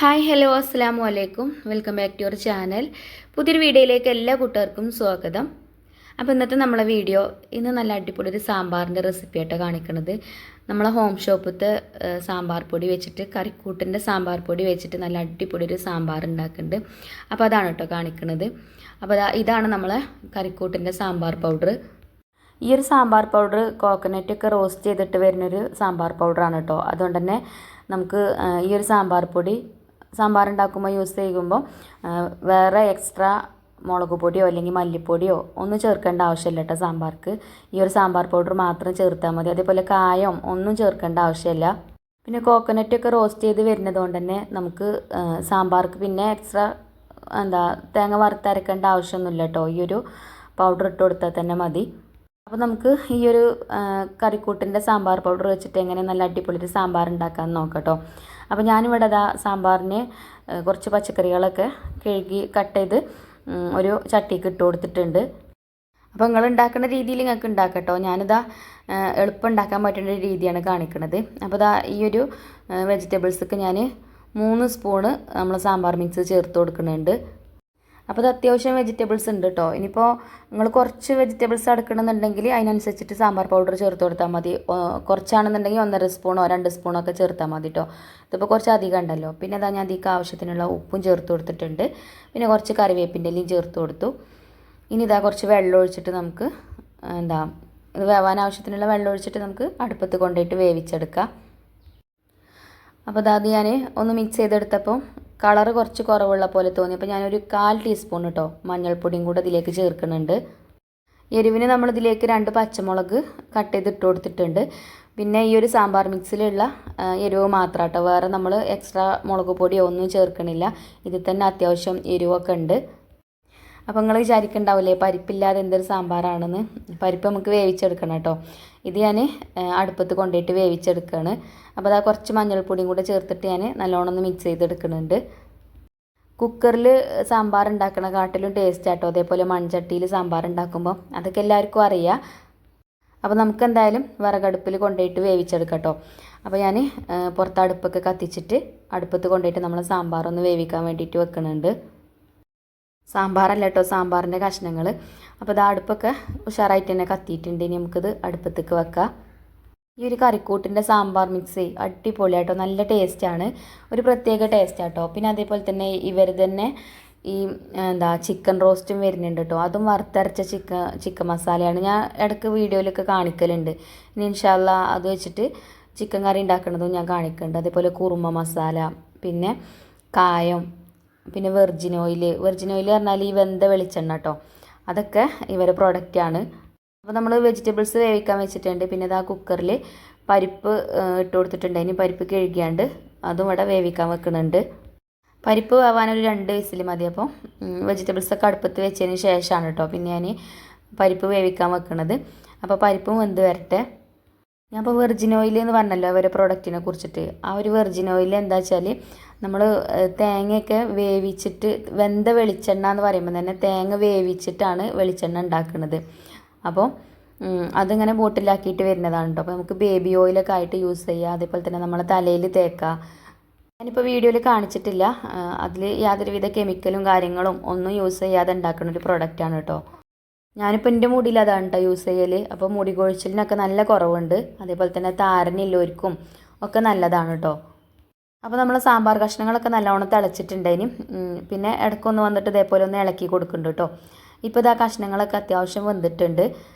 Hi hello അസ്സാം വലൈക്കും welcome back to your channel. പുതിയൊരു വീഡിയോയിലേക്ക് എല്ലാ കൂട്ടുകാർക്കും സ്വാഗതം. അപ്പോൾ ഇന്നത്തെ നമ്മളെ വീഡിയോ ഇന്ന് നല്ല അടിപൊളി ഒരു സാമ്പാറിൻ്റെ റെസിപ്പി ആയിട്ടാണ് കാണിക്കുന്നത്. നമ്മളെ ഹോം ഷോപ്പത്തെ സാമ്പാർ പൊടി വെച്ചിട്ട് കറിക്കൂട്ടിൻ്റെ സാമ്പാർ പൊടി വെച്ചിട്ട് നല്ല അടിപൊളി ഒരു സാമ്പാർ ഉണ്ടാക്കുന്നുണ്ട്. അപ്പോൾ അതാണ് കേട്ടോ കാണിക്കുന്നത്. അപ്പോൾ ഇതാണ് നമ്മളെ കറിക്കൂട്ടിൻ്റെ സാമ്പാർ പൗഡർ. ഈ ഒരു സാമ്പാർ പൗഡർ കോക്കനറ്റൊക്കെ റോസ്റ്റ് ചെയ്തിട്ട് വരുന്നൊരു സാമ്പാർ പൗഡറാണ് കേട്ടോ. അതുകൊണ്ട് തന്നെ നമുക്ക് ഈ ഒരു സാമ്പാർ പൊടി സാമ്പാർ ഉണ്ടാക്കുമ്പോൾ യൂസ് ചെയ്യുമ്പോൾ വേറെ എക്സ്ട്രാ മുളക് പൊടിയോ അല്ലെങ്കിൽ മല്ലിപ്പൊടിയോ ഒന്നും ചേർക്കേണ്ട ആവശ്യമില്ല കേട്ടോ. സാമ്പാർക്ക് ഈ ഒരു സാമ്പാർ പൗഡർ മാത്രം ചേർത്താൽ മതി. അതേപോലെ കായം ഒന്നും ചേർക്കേണ്ട ആവശ്യമില്ല. പിന്നെ കോക്കനറ്റൊക്കെ റോസ്റ്റ് ചെയ്ത് വരുന്നത് കൊണ്ട് തന്നെ നമുക്ക് സാമ്പാർക്ക് പിന്നെ എക്സ്ട്രാ തേങ്ങ വറുത്തരക്കേണ്ട ആവശ്യമൊന്നുമില്ല കേട്ടോ. ഈ ഒരു പൗഡർ ഇട്ട് കൊടുത്താൽ തന്നെ മതി. അപ്പോൾ നമുക്ക് ഈ ഒരു കറിക്കൂട്ടിൻ്റെ സാമ്പാർ പൗഡർ വെച്ചിട്ട് എങ്ങനെ നല്ല അടിപൊളി ഒരു സാമ്പാർ ഉണ്ടാക്കാമെന്ന് നോക്കാം കേട്ടോ. അപ്പോൾ ഞാനിവിടെ സാമ്പാറിന് കുറച്ച് പച്ചക്കറികളൊക്കെ കഴുകി കട്ട് ചെയ്ത് ഒരു ചട്ടിക്ക് ഇട്ട് കൊടുത്തിട്ടുണ്ട്. അപ്പോൾ നിങ്ങൾ ഉണ്ടാക്കുന്ന രീതിയിൽ നിങ്ങൾക്ക് ഉണ്ടാക്കാം കേട്ടോ. ഞാനിതാ എളുപ്പം ഉണ്ടാക്കാൻ പറ്റുന്ന രീതിയാണ് കാണിക്കുന്നത്. അപ്പോൾ ഈ ഒരു വെജിറ്റബിൾസൊക്കെ ഞാൻ 3 സ്പൂണ് നമ്മൾ സാമ്പാർ മിക്സ് ചേർത്ത് കൊടുക്കുന്നുണ്ട്. അപ്പോൾ അത് അത്യാവശ്യം വെജിറ്റബിൾസ് ഉണ്ട് കേട്ടോ. ഇനിയിപ്പോൾ നിങ്ങൾ കുറച്ച് വെജിറ്റബിൾസ് എടുക്കണമെന്നുണ്ടെങ്കിൽ അതിനനുസരിച്ചിട്ട് സാമ്പാർ പൗഡർ ചേർത്ത് കൊടുത്താൽ മതി. കുറച്ചാണെന്നുണ്ടെങ്കിൽ 1.5 സ്പൂണോ 2 സ്പൂണോ ഒക്കെ ചേർത്താൽ മതി കേട്ടോ. ഇതിപ്പോൾ കുറച്ച് അധികം ഉണ്ടല്ലോ. പിന്നെ ഞാൻ അതിലേക്ക് ആവശ്യത്തിനുള്ള ഉപ്പും ചേർത്ത് കൊടുത്തിട്ടുണ്ട്. പിന്നെ കുറച്ച് കറിവേപ്പിൻ്റെ ഇലയും ചേർത്ത് കൊടുത്തു. ഇനി കുറച്ച് വെള്ളം ഒഴിച്ചിട്ട് നമുക്ക് ഇത് വേവാൻ ആവശ്യത്തിനുള്ള വെള്ളം ഒഴിച്ചിട്ട് നമുക്ക് അടുപ്പത്ത് കൊണ്ടുപോയിട്ട് വേവിച്ചെടുക്കാം. അപ്പോൾ അത് ഞാൻ ഒന്ന് മിക്സ് ചെയ്തെടുത്തപ്പോൾ കളറ് കുറച്ച് കുറവുള്ള പോലെ തോന്നി. അപ്പോൾ ഞാനൊരു 1/4 ടീസ്പൂൺ കേട്ടോ മഞ്ഞൾപ്പൊടിയും കൂടെ ഇതിലേക്ക് ചേർക്കുന്നുണ്ട്. എരിവിന് നമ്മളിതിലേക്ക് 2 പച്ചമുളക് കട്ട് ചെയ്ത് ഇട്ട് കൊടുത്തിട്ടുണ്ട്. പിന്നെ ഈ ഒരു സാമ്പാർ മിക്സിലുള്ള എരിവ് മാത്രം കേട്ടോ. വേറെ നമ്മൾ എക്സ്ട്രാ മുളക് പൊടിയോ ഒന്നും ചേർക്കണില്ല. ഇതിൽ തന്നെ അത്യാവശ്യം എരിവൊക്കെ ഉണ്ട്. അപ്പോൾ നിങ്ങൾ വിചാരിക്കണ്ടാവില്ലേ പരിപ്പില്ലാതെ എന്തൊരു സാമ്പാറാണെന്ന്. പരിപ്പ് നമുക്ക് വേവിച്ചെടുക്കണം കേട്ടോ. ഇത് ഞാൻ അടുപ്പത്ത് കൊണ്ടുപോയിട്ട് വേവിച്ചെടുക്കുകയാണ്. അപ്പോൾ കുറച്ച് മഞ്ഞൾപ്പൊടിയും കൂടെ ചേർത്തിട്ട് ഞാൻ നല്ലോണം ഒന്ന് മിക്സ് ചെയ്തെടുക്കുന്നുണ്ട്. കുക്കറിൽ സാമ്പാർ ഉണ്ടാക്കണ കാട്ടിലും ടേസ്റ്റ് ആട്ടോ. അതേപോലെ മൺചട്ടിയിൽ സാമ്പാർ ഉണ്ടാക്കുമ്പോൾ അതൊക്കെ എല്ലാവർക്കും അറിയാം. അപ്പോൾ നമുക്ക് എന്തായാലും വിറകടുപ്പിൽ കൊണ്ടുപോയിട്ട് വേവിച്ചെടുക്കാം കേട്ടോ. അപ്പോൾ ഞാൻ പുറത്ത് അടുപ്പൊക്കെ കത്തിച്ചിട്ട് അടുപ്പത്ത് കൊണ്ടുപോയിട്ട് നമ്മൾ സാമ്പാർ ഒന്ന് വേവിക്കാൻ വേണ്ടിയിട്ട് വെക്കുന്നുണ്ട്. സാമ്പാറല്ല കേട്ടോ, സാമ്പാറിൻ്റെ കഷ്ണങ്ങൾ. അപ്പോൾ അടുപ്പൊക്കെ ഉഷാറായിട്ട് തന്നെ കത്തിയിട്ടുണ്ട്. ഇനി നമുക്കിത് അടുപ്പത്തേക്ക് വെക്കാം. ഈ ഒരു കറിക്കൂട്ടിൻ്റെ സാമ്പാർ മിക്സ് അടിപൊളിയാട്ടോ, നല്ല ടേസ്റ്റാണ്, ഒരു പ്രത്യേക ടേസ്റ്റാട്ടോ. പിന്നെ അതേപോലെ തന്നെ ഇവർ തന്നെ ഈ ചിക്കൻ റോസ്റ്റും വരുന്നുണ്ട് കേട്ടോ. അതും വറുത്തരച്ച ചിക്കൻ മസാലയാണ്. ഞാൻ ഇടയ്ക്ക് വീഡിയോയിലൊക്കെ കാണിക്കലുണ്ട്. ഇനി ഇൻഷാ അല്ലാ അത് വെച്ചിട്ട് ചിക്കൻ കറി ഉണ്ടാക്കുന്നതും ഞാൻ കാണിക്കുന്നുണ്ട്. അതേപോലെ കുറുമ മസാല, പിന്നെ കായം, പിന്നെ വെർജിൻ ഓയിൽ പറഞ്ഞാൽ ഈ വെന്ത വെളിച്ചെണ്ണ കേട്ടോ. അതൊക്കെ ഇവരെ പ്രൊഡക്റ്റാണ്. അപ്പോൾ നമ്മൾ വെജിറ്റബിൾസ് വേവിക്കാൻ വെച്ചിട്ടുണ്ട്. പിന്നെ കുക്കറിൽ പരിപ്പ് ഇട്ട് കൊടുത്തിട്ടുണ്ട്. അതിന് പരിപ്പ് കഴുകിയാണ്ട് അതും ഇവിടെ വേവിക്കാൻ വെക്കുന്നുണ്ട്. പരിപ്പ് വേവാനൊരു 2 വിസിൽ മതി. അപ്പോൾ വെജിറ്റബിൾസൊക്കെ അടുപ്പത്ത് വെച്ചതിന് ശേഷമാണ് കേട്ടോ പിന്നെ ഞാൻ പരിപ്പ് വേവിക്കാൻ വെക്കുന്നത്. അപ്പോൾ പരിപ്പും വെന്ത് വരട്ടെ. ഞാൻ ഇപ്പോൾ വെർജിൻ ഓയിൽ എന്ന് പറഞ്ഞല്ലോ അവരെ പ്രോഡക്റ്റിനെ കുറിച്ചിട്ട്. ആ ഒരു വെർജിൻ ഓയിൽ എന്താ വെച്ചാൽ നമ്മൾ തേങ്ങയൊക്കെ വേവിച്ചിട്ട് വെന്ത വെളിച്ചെണ്ണ എന്ന് പറയുമ്പോൾ തന്നെ തേങ്ങ വേവിച്ചിട്ടാണ് വെളിച്ചെണ്ണ ഉണ്ടാക്കുന്നത്. അപ്പോൾ അതിങ്ങനെ ബോട്ടിലാക്കിയിട്ട് വരുന്നതാണ് കേട്ടോ. അപ്പോൾ നമുക്ക് ബേബി ഓയിലൊക്കെ ആയിട്ട് യൂസ് ചെയ്യുക. അതേപോലെ തന്നെ നമ്മളെ തലയിൽ തേക്കുക. ഞാനിപ്പോൾ വീഡിയോയിൽ കാണിച്ചിട്ടില്ല. അതിൽ യാതൊരുവിധ കെമിക്കലും കാര്യങ്ങളും ഒന്നും യൂസ് ചെയ്യാതെ ഉണ്ടാക്കുന്ന ഒരു പ്രൊഡക്റ്റാണ് കേട്ടോ. ഞാനിപ്പോൾ എൻ്റെ മുടിയിൽ അതാണ് കേട്ടോ യൂസ് ചെയ്യൽ. അപ്പോൾ മുടി കൊഴിച്ചിലിനൊക്കെ നല്ല കുറവുണ്ട്. അതേപോലെ തന്നെ താരനില്ലവർക്കും ഒക്കെ നല്ലതാണ് കേട്ടോ. അപ്പോൾ നമ്മൾ സാമ്പാർ കഷ്ണങ്ങളൊക്കെ നല്ലവണ്ണം തിളച്ചിട്ടുണ്ടതിന് പിന്നെ ഇടയ്ക്കൊന്ന് വന്നിട്ട് ഇതേപോലെ ഒന്ന് ഇളക്കി കൊടുക്കുന്നുണ്ട് കേട്ടോ. ഇപ്പോൾ കഷ്ണങ്ങളൊക്കെ അത്യാവശ്യം വെന്തിട്ടുണ്ട്.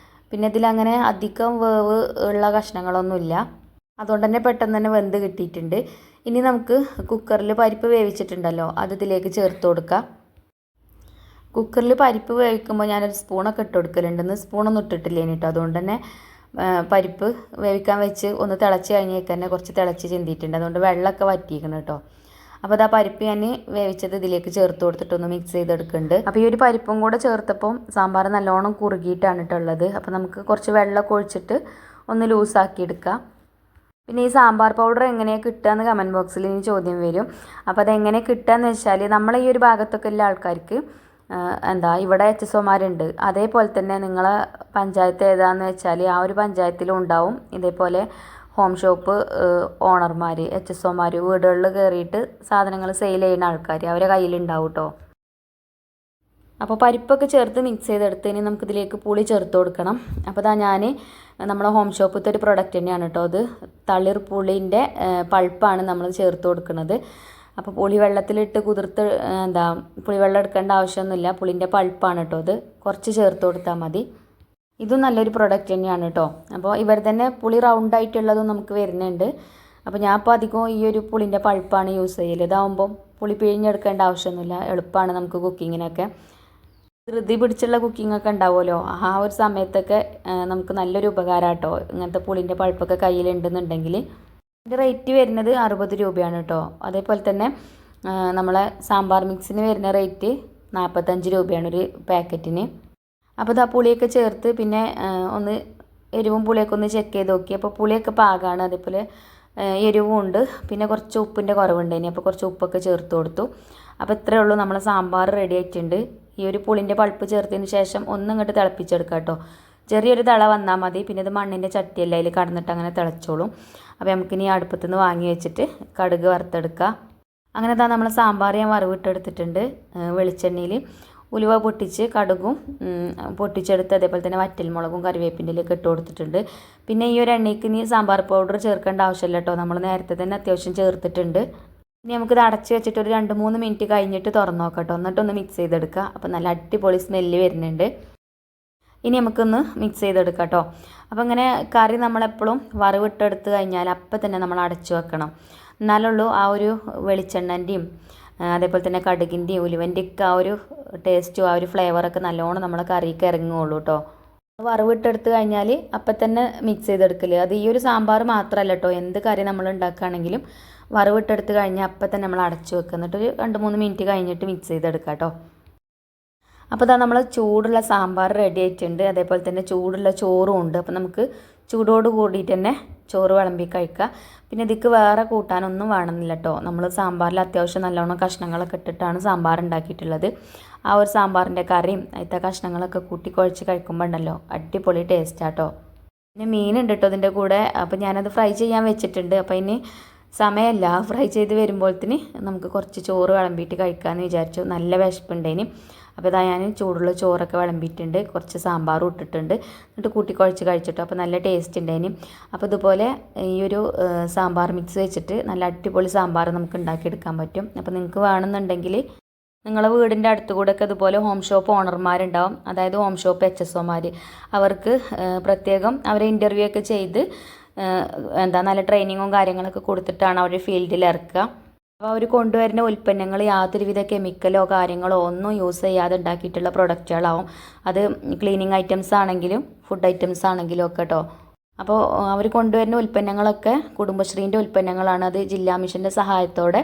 പിന്നെ ഇതിലങ്ങനെ അധികം വേവ് ഉള്ള കഷ്ണങ്ങളൊന്നുമില്ല. അതുകൊണ്ട് തന്നെ പെട്ടെന്ന് തന്നെ വെന്ത് കിട്ടിയിട്ടുണ്ട്. ഇനി നമുക്ക് കുക്കറിൽ പരിപ്പ് വേവിച്ചിട്ടുണ്ടല്ലോ അത് ഇതിലേക്ക് ചേർത്ത് കൊടുക്കാം. കുക്കറിൽ പരിപ്പ് വേവിക്കുമ്പോൾ ഞാനൊരു സ്പൂണൊക്കെ ഇട്ട് കൊടുക്കലുണ്ട്. ഇന്ന് സ്പൂണൊന്നും ഇട്ടിട്ടില്ലേനി കേട്ടോ. അതുകൊണ്ട് തന്നെ പരിപ്പ് വേവിക്കാൻ വെച്ച് ഒന്ന് തിളച്ച് കഴിഞ്ഞേക്ക് തന്നെ കുറച്ച് തിളച്ച് ചിന്തിയിട്ടുണ്ട്. അതുകൊണ്ട് വെള്ളമൊക്കെ വറ്റിയിരിക്കണം കേട്ടോ. അപ്പോൾ പരിപ്പ് ഞാൻ വേവിച്ചത് ഇതിലേക്ക് ചേർത്ത് കൊടുത്തിട്ടൊന്ന് മിക്സ് ചെയ്തെടുക്കുന്നുണ്ട്. അപ്പോൾ ഈ ഒരു പരിപ്പും കൂടെ ചേർത്തപ്പം സാമ്പാർ നല്ലോണം കുറുകിയിട്ടാണ് കേട്ടുള്ളത്. അപ്പോൾ നമുക്ക് കുറച്ച് വെള്ളമൊക്കെ ഒഴിച്ചിട്ട് ഒന്ന് ലൂസാക്കി എടുക്കാം. പിന്നെ ഈ സാമ്പാർ പൗഡർ എങ്ങനെയാണ് കിട്ടുക എന്ന് കമൻറ്റ് ബോക്സിൽ ഇനി ചോദ്യം വരും. അപ്പോൾ അതെങ്ങനെ കിട്ടുക എന്ന് വെച്ചാൽ നമ്മളെ ഈ ഒരു ഭാഗത്തൊക്കെ ഉള്ള ആൾക്കാർക്ക് ഇവിടെ HSOമാരുണ്ട്. അതേപോലെ തന്നെ നിങ്ങളെ പഞ്ചായത്ത് ഏതാണെന്ന് വെച്ചാൽ ആ ഒരു പഞ്ചായത്തിലും ഉണ്ടാവും ഇതേപോലെ ഹോം ഷോപ്പ് ഓണർമാർ, HSOമാർ വീടുകളിൽ കയറിയിട്ട് സാധനങ്ങൾ സെയിൽ ചെയ്യുന്ന ആൾക്കാർ അവരെ കയ്യിലുണ്ടാവും കേട്ടോ. അപ്പോൾ പരിപ്പൊക്കെ ചേർത്ത് മിക്സ് ചെയ്തെടുത്തതിന് നമുക്കിതിലേക്ക് പുളി ചേർത്ത് കൊടുക്കണം. അപ്പോൾ ഞാൻ നമ്മളെ ഹോം ഷോപ്പിലത്തെ ഒരു പ്രൊഡക്റ്റ് തന്നെയാണ് കേട്ടോ അത്. തളിർ പുളിൻ്റെ പൾപ്പാണ് നമ്മൾ ചേർത്ത് കൊടുക്കുന്നത്. അപ്പോൾ പുളി വെള്ളത്തിലിട്ട് കുതിർത്ത് പുളിവെള്ളം എടുക്കേണ്ട ആവശ്യമൊന്നുമില്ല. പുളിൻ്റെ പൾപ്പാണ് കേട്ടോ അത്. കുറച്ച് ചേർത്ത് കൊടുത്താൽ മതി. ഇതും നല്ലൊരു പ്രൊഡക്റ്റ് തന്നെയാണ് കേട്ടോ. അപ്പോൾ ഇവർ തന്നെ പുളി റൗണ്ടായിട്ടുള്ളതും നമുക്ക് വരുന്നുണ്ട്. അപ്പോൾ ഞാൻ ഇപ്പോൾ അധികം ഈ ഒരു പുളിൻ്റെ പൾപ്പാണ് യൂസ് ചെയ്യൽ. ഇതാവുമ്പം പുളി പിഴിഞ്ഞെടുക്കേണ്ട ആവശ്യമൊന്നുമില്ല. എളുപ്പമാണ് നമുക്ക് കുക്കിങ്ങിനൊക്കെ. ധൃതി പിടിച്ചുള്ള കുക്കിങ്ങൊക്കെ ഉണ്ടാവുമല്ലോ, ആ ഒരു സമയത്തൊക്കെ നമുക്ക് നല്ലൊരു ഉപകാരം കേട്ടോ ഇങ്ങനത്തെ പുളിൻ്റെ പൾപ്പൊക്കെ കയ്യിലുണ്ടെന്നുണ്ടെങ്കിൽ. ഇതിൻ്റെ റേറ്റ് വരുന്നത് 60 രൂപയാണ് കേട്ടോ. അതേപോലെ തന്നെ നമ്മളെ സാമ്പാർ മിക്സിന് വരുന്ന റേറ്റ് 45 രൂപയാണ് ഒരു പാക്കറ്റിന്. അപ്പോൾ ഇത് ആ പുളിയൊക്കെ ചേർത്ത് പിന്നെ ഒന്ന് എരിവും പുളിയൊക്കെ ഒന്ന് ചെക്ക് ചെയ്ത് നോക്കി. അപ്പോൾ പുളിയൊക്കെ പാകമാണ്. അതേപോലെ എരിവും ഉണ്ട്. പിന്നെ കുറച്ച് ഉപ്പിൻ്റെ കുറവുണ്ടായിനി. അപ്പോൾ കുറച്ച് ഉപ്പൊക്കെ ചേർത്ത് കൊടുത്തു. അപ്പോൾ ഇത്രയേ ഉള്ളൂ, നമ്മളെ സാമ്പാർ റെഡി ആയിട്ടുണ്ട്. ഈ ഒരു പുളിൻ്റെ പൾപ്പ് ചേർത്തതിന് ശേഷം ഒന്നിങ്ങോട്ട് തിളപ്പിച്ചെടുക്കുക കേട്ടോ. ചെറിയൊരു തിള വന്നാൽ മതി. പിന്നെ ഇത് മണ്ണിൻ്റെ ചട്ടിയല്ല, അതിൽ കടന്നിട്ട് അങ്ങനെ തിളച്ചോളും. അപ്പോൾ നമുക്കിനി അടുപ്പത്തു നിന്ന് വാങ്ങി വെച്ചിട്ട് കടുക് വറുത്തെടുക്കുക. അങ്ങനെ നമ്മൾ സാമ്പാർ ഞാൻ വറവിട്ടെടുത്തിട്ടുണ്ട്. വെളിച്ചെണ്ണയിൽ ഉലുവ പൊട്ടിച്ച് കടുകും പൊട്ടിച്ചെടുത്ത് അതേപോലെ തന്നെ വറ്റൽമുളകും കറിവേപ്പിൻ്റെ ഇലയൊക്കെ ഇട്ട് കൊടുത്തിട്ടുണ്ട്. പിന്നെ ഈ ഒരു എണ്ണയ്ക്ക് ഇനി സാമ്പാർ പൗഡർ ചേർക്കേണ്ട ആവശ്യമില്ല കേട്ടോ. നമ്മൾ നേരത്തെ തന്നെ അത്യാവശ്യം ചേർത്തിട്ടുണ്ട്. ഇനി നമുക്കിത് അടച്ച് വെച്ചിട്ട് ഒരു 2-3 മിനിറ്റ് കഴിഞ്ഞിട്ട് തുറന്ന് നോക്കാം കേട്ടോ. എന്നിട്ടൊന്ന് മിക്സ് ചെയ്തെടുക്കുക. അപ്പോൾ നല്ല അടിപൊളി സ്മെല്ല് വരുന്നുണ്ട്. ഇനി നമുക്കൊന്ന് മിക്സ് ചെയ്തെടുക്കാം കേട്ടോ. അപ്പോൾ ഇങ്ങനെ കറി നമ്മളെപ്പോഴും വറവിട്ടെടുത്ത് കഴിഞ്ഞാൽ അപ്പം തന്നെ നമ്മൾ അടച്ചു വെക്കണം. എന്നാലുള്ളൂ ആ ഒരു വെളിച്ചെണ്ണൻ്റെയും അതേപോലെ തന്നെ കടുകിൻ്റെയും ഉലുവൻ്റെയൊക്കെ ആ ഒരു ടേസ്റ്റും ആ ഒരു ഫ്ലേവറൊക്കെ നല്ലോണം നമ്മളെ കറിക്ക് ഇറങ്ങുള്ളൂ കേട്ടോ. വറവിട്ടെടുത്ത് കഴിഞ്ഞാൽ അപ്പം തന്നെ മിക്സ് ചെയ്തെടുക്കൽ. അത് ഈ ഒരു സാമ്പാർ മാത്രമല്ല കേട്ടോ, എന്ത് കറി നമ്മൾ ഉണ്ടാക്കുകയാണെങ്കിലും വറവിട്ടെടുത്ത് കഴിഞ്ഞാൽ അപ്പം തന്നെ നമ്മൾ അടച്ചു വെക്കുക. എന്നിട്ടൊരു 2-3 മിനിറ്റ് കഴിഞ്ഞിട്ട് മിക്സ് ചെയ്തെടുക്കുക കേട്ടോ. അപ്പോൾ ഇതാ നമ്മൾ ചൂടുള്ള സാമ്പാർ റെഡി ആയിട്ടുണ്ട്. അതേപോലെ തന്നെ ചൂടുള്ള ചോറും ഉണ്ട്. അപ്പോൾ നമുക്ക് ചൂടോട് കൂടിയിട്ട് തന്നെ ചോറ് വിളമ്പി കഴിക്കുക. പിന്നെ ഇതിക്ക് വേറെ കൂട്ടാനൊന്നും വേണമെന്നില്ല കേട്ടോ. നമ്മൾ സാമ്പാറിൽ അത്യാവശ്യം നല്ലോണം കഷ്ണങ്ങളൊക്കെ ഇട്ടിട്ടാണ് സാമ്പാർ ഉണ്ടാക്കിയിട്ടുള്ളത്. ആ ഒരു സാമ്പാറിൻ്റെ കറിയും അതിലത്തെ കഷ്ണങ്ങളൊക്കെ കൂട്ടി കുഴച്ച് കഴിക്കുമ്പോൾ ഉണ്ടല്ലോ അടിപൊളി ടേസ്റ്റാണ് കേട്ടോ. പിന്നെ മീനുണ്ട് കേട്ടോ ഇതിൻ്റെ കൂടെ. അപ്പോൾ ഞാനത് ഫ്രൈ ചെയ്യാൻ വെച്ചിട്ടുണ്ട്. അപ്പോൾ ഇനി സമയമല്ല, ഫ്രൈ ചെയ്ത് വരുമ്പോഴത്തേന് നമുക്ക് കുറച്ച് ചോറ് വിളമ്പിയിട്ട് കഴിക്കാമെന്ന് വിചാരിച്ചു. നല്ല വിശപ്പുണ്ടേന്. അപ്പോൾ ഇതാ ഞാൻ ചൂടുള്ള ചോറൊക്കെ വിളമ്പിയിട്ടുണ്ട്. കുറച്ച് സാമ്പാറും ഇട്ടിട്ടുണ്ട്. എന്നിട്ട് കൂട്ടി കുഴച്ച് കഴിച്ചിട്ടു. അപ്പോൾ നല്ല ടേസ്റ്റ് ഉണ്ടായിന്. അപ്പോൾ ഇതുപോലെ ഈ ഒരു സാമ്പാർ മിക്സ് വെച്ചിട്ട് നല്ല അടിപൊളി സാമ്പാർ നമുക്ക് ഉണ്ടാക്കിയെടുക്കാൻ പറ്റും. അപ്പോൾ നിങ്ങൾക്ക് വേണമെന്നുണ്ടെങ്കിൽ നിങ്ങളെ വീടിൻ്റെ അടുത്ത് കൂടെയൊക്കെ ഇതുപോലെ ഹോം ഷോപ്പ് ഓണർമാരുണ്ടാവും. അതായത് ഹോം ഷോപ്പ് HSOമാർ. അവർക്ക് പ്രത്യേകം അവരെ ഇൻ്റർവ്യൂ ഒക്കെ ചെയ്ത് നല്ല ട്രെയിനിങ്ങും കാര്യങ്ങളൊക്കെ കൊടുത്തിട്ടാണ് അവർ ഫീൽഡിൽ ഇറക്കുക. അപ്പോൾ അവർ കൊണ്ടുവരുന്ന ഉൽപ്പന്നങ്ങൾ യാതൊരുവിധ കെമിക്കലോ കാര്യങ്ങളോ ഒന്നും യൂസ് ചെയ്യാതെ ഉണ്ടാക്കിയിട്ടുള്ള പ്രൊഡക്റ്റുകളാവും. അത് ക്ലീനിങ് ഐറ്റംസ് ആണെങ്കിലും ഫുഡ് ഐറ്റംസ് ആണെങ്കിലും ഒക്കെ കേട്ടോ. അപ്പോൾ അവർ കൊണ്ടുവരുന്ന ഉൽപ്പന്നങ്ങളൊക്കെ കുടുംബശ്രീൻ്റെ ഉൽപ്പന്നങ്ങളാണ്. അത് ജില്ലാ മിഷൻ്റെ സഹായത്തോടെ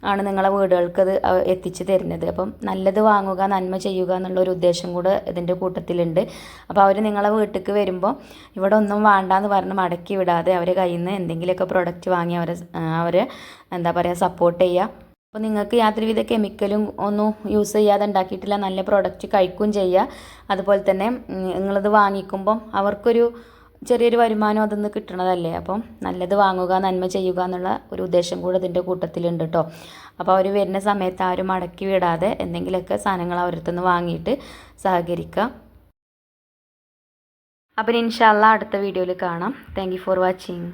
ആണ് നിങ്ങളെ വീടുകൾക്ക് അത് എത്തിച്ച് തരുന്നത്. അപ്പം നല്ലത് വാങ്ങുക, നന്മ ചെയ്യുക എന്നുള്ളൊരു ഉദ്ദേശം കൂടെ ഇതിൻ്റെ കൂട്ടത്തിലുണ്ട്. അപ്പോൾ അവർ നിങ്ങളെ വീട്ടിലേക്ക് വരുമ്പോൾ ഇവിടെ ഒന്നും വേണ്ടാന്ന് പറഞ്ഞ് മടക്കി വിടാതെ അവരെ കയ്യിൽ നിന്ന് എന്തെങ്കിലുമൊക്കെ പ്രൊഡക്റ്റ് വാങ്ങി അവരെ സപ്പോർട്ട് ചെയ്യുക. അപ്പോൾ നിങ്ങൾക്ക് യാതൊരുവിധ കെമിക്കലും ഒന്നും യൂസ് ചെയ്യാതെ ഉണ്ടാക്കിയിട്ടില്ല നല്ല പ്രൊഡക്റ്റ് കഴിക്കുകയും ചെയ്യുക. അതുപോലെ തന്നെ നിങ്ങളിത് വാങ്ങിക്കുമ്പം അവർക്കൊരു ചെറിയൊരു വരുമാനം അതൊന്ന് കിട്ടണതല്ലേ. അപ്പം നല്ലത് വാങ്ങുക, നന്മ ചെയ്യുക എന്നുള്ള ഒരു ഉദ്ദേശം കൂടെ ഇതിൻ്റെ കൂട്ടത്തിലുണ്ട് കേട്ടോ. അപ്പോൾ അവർ വരുന്ന സമയത്ത് ആരും മടക്കി വിടാതെ എന്തെങ്കിലുമൊക്കെ സാധനങ്ങൾ അവരുടെ നിന്ന് വാങ്ങിയിട്ട് സഹകരിക്കുക. അപ്പം ഇൻഷാ അല്ലാഹ് അടുത്ത വീഡിയോയിൽ കാണാം. Thank you for watching.